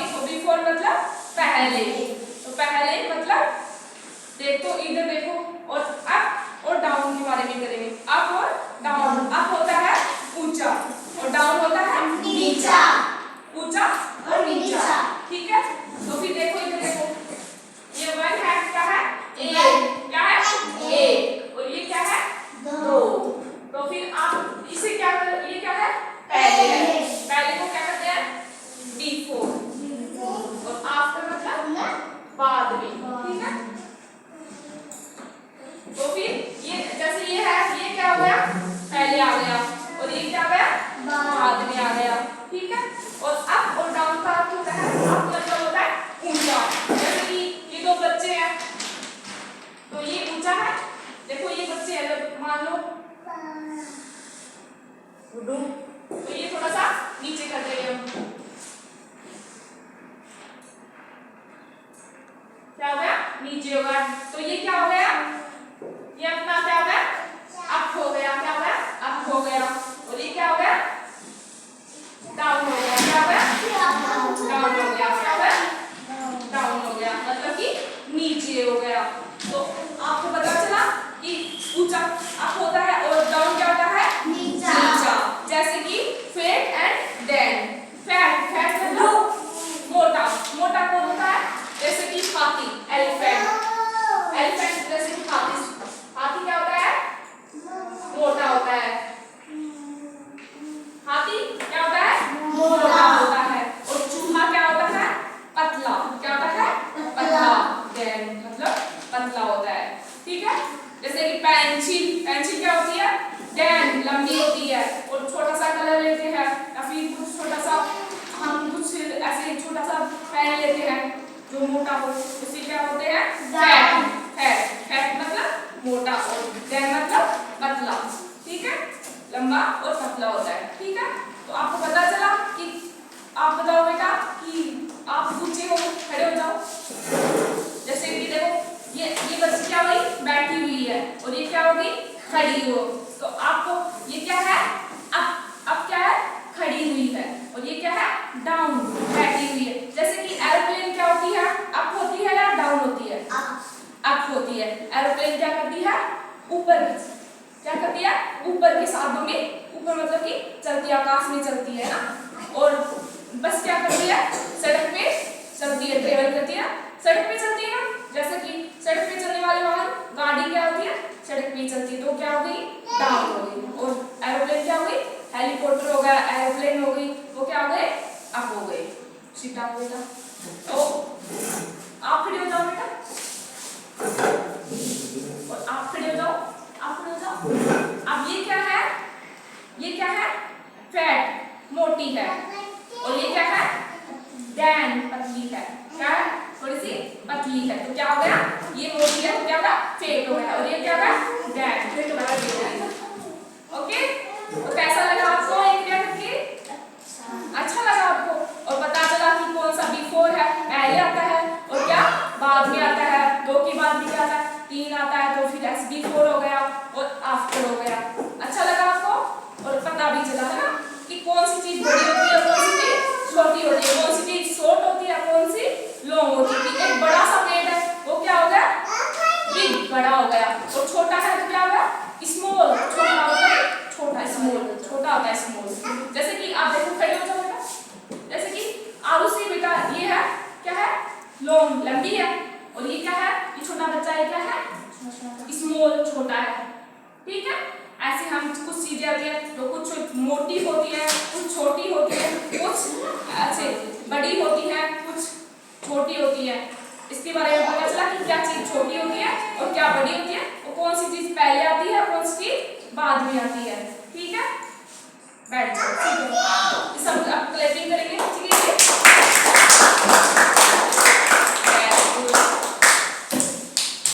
Before, before मतलब पहले, तो पहले मतलब देखो इधर देखो, और अप और डाउन के बारे में करेंगे। अप और डाउन, अप होता है ऊंचा और डाउन होता है नीचा, ऊंचा और नीचा, ठीक है। तो फिर देखो इधर देखो, ये वन है क्या है, एक, क्या है एक, और ये क्या है दो। तो फिर आप इसे क्या कर, ये क्या है पहले है, पहले को क्या कहते हैं बिफोर, और आफ्टर मतलब बाद में, ठीक है। तो फिर ये जैसे ये है, ये क्या हो गया पहले आ गया, और ये क्या गया बाद में आ गया, ठीक है। और अप और डाउन का अर्थ होता है, अप मतलब होता है ऊंचा, जैसे कि ये दो बच्चे हैं तो ये ऊंचा है, देखो ये बच्चे हैं मान लो गुड्डू, तो ये थोड़ा सा नीचे कर देंगे हम, क्या हो गया नीचे हो गया। तो ये क्या हो गया, ये अपना क्या हो गया अप हो गया, क्या हो गया अप हो गया, और ये क्या हो गया डाउन हो गया, क्या हो गया डाउन हो गया, क्या हो गया डाउन हो गया, मतलब कि नीचे हो गया। तो आपको पता चला कि ऊंचा अप होता है और डाउन क्या होता है नीचा, जैसे कि fat and dead. Fat, fat मतलब मोटा, मोटा कौन होता है, जैसे कि हाथी, एलिफेंट, एलिफेंट जैसे कि हाथी, हाथी क्या होता है मोटा होता है, हाथी क्या होता है मोटा होता है, और चूहा क्या होता है पतला, क्या होता है पतला, डेड मतलब पतला होता है, ठीक है। जैसे कि पेंसिल, पेंसिल क्या होती है डेन लंबी होती है, और छोटा सा कलर लेते हैं या फिर कुछ छोटा सा हम कुछ ऐसे छोटा सा पेन लेते हैं जो मोटा हो, उसे क्या होते हैं फैट, फैट, फैट मतलब मोटा, और डेन मतलब पतला, ठीक है, लंबा और पतला होता है, ठीक है। तो आपको पता चला कि आप बताओ बेटा कि आप ऊंचे हो, खड़े हो जाओ, जैसे कि देखो ये बच्ची क्या हुई बैठी हुई है, और ये क्या होगी खड़ी हो, तो आपको ये क्या है अब क्या है खड़ी हुई है, और ये क्या है डाउन बैठी हुई है। जैसे कि एरोप्लेन क्या होती है अप होती है या डाउन होती है अप होती है, एरोप्लेन क्या करती है ऊपर, क्या करती है ऊपर के साधनों में, ऊपर मतलब कि चलती है आकाश में चलती है ना, और बस क्या करती है सड़क पे चलती है, ट्रेवल करती है सड़क पे चलती है ना, जैसे कि सड़क पे चलने वाले वाहन गाड़ी क्या होती है सड़क पे चलती है, तो क्या हो गई डाउन हो गई, और एरोप्लेन क्या हो गई हेलीकॉप्टर हो गया, एरोप्लेन हो गई, वो क्या हो गए अप हो गए, सीधा हो गया। तो आप खड़े हो जाओ बेटा, और आप खड़े हो जाओ, आप खड़े हो जाओ। अब ये क्या है, ये क्या है फैट मोटी है, और ये क्या है डैन पतली है, क्या है थोड़ी सी पतली है, तो क्या हो गया ये मोटी है तो क्या होगा फेट हो गया, और ये क्या होगा डैन फेट हो गया, ओके। तो कैसा लगा आपको ये क्रिया करके, अच्छा लगा आपको, और पता चला कि कौन सा बिफोर है पहले आता है, और क्या बाद में आता है, दो के बाद भी क्या आता है तीन आता है, तो फिर एस बिफोर हो गया और आफ्टर हो गया। अच्छा लगा आपको, और पता भी चला है ना कि कौन सी चीज बड़ी होती है कौन सी चीज छोटी होती है, कौन सी चीज शॉर्ट होती है कौन सी लॉन्ग होती है। एक बड़ा सा पेड़ है वो क्या हो गया बिग, बड़ा हो गया, और छोटा है तो क्या होगा स्मॉल, छोटा होता है छोटा, स्मॉल छोटा होता है स्मॉल। जैसे कि आप देखो खड़े हो जाओ बेटा, जैसे कि आरुषि बेटा ये है क्या है लॉन्ग लंबी है, और ये क्या है ये छोटा बच्चा है क्या है स्मॉल छोटा है, ठीक है। ऐसे हम कुछ चीजें आती है तो कुछ मोटी होती है कुछ छोटी होती है, कुछ ऐसे बड़ी होती है कुछ छोटी होती है, इसके बारे में पता चला कि क्या चीज छोटी होती है और क्या बड़ी होती है, और कौन सी चीज पहले आती है कौन सी चीज बाद में आती है, ठीक है। बैठ जाओ, ठीक है, सब अब क्लैपिंग करेंगे, ठीक है।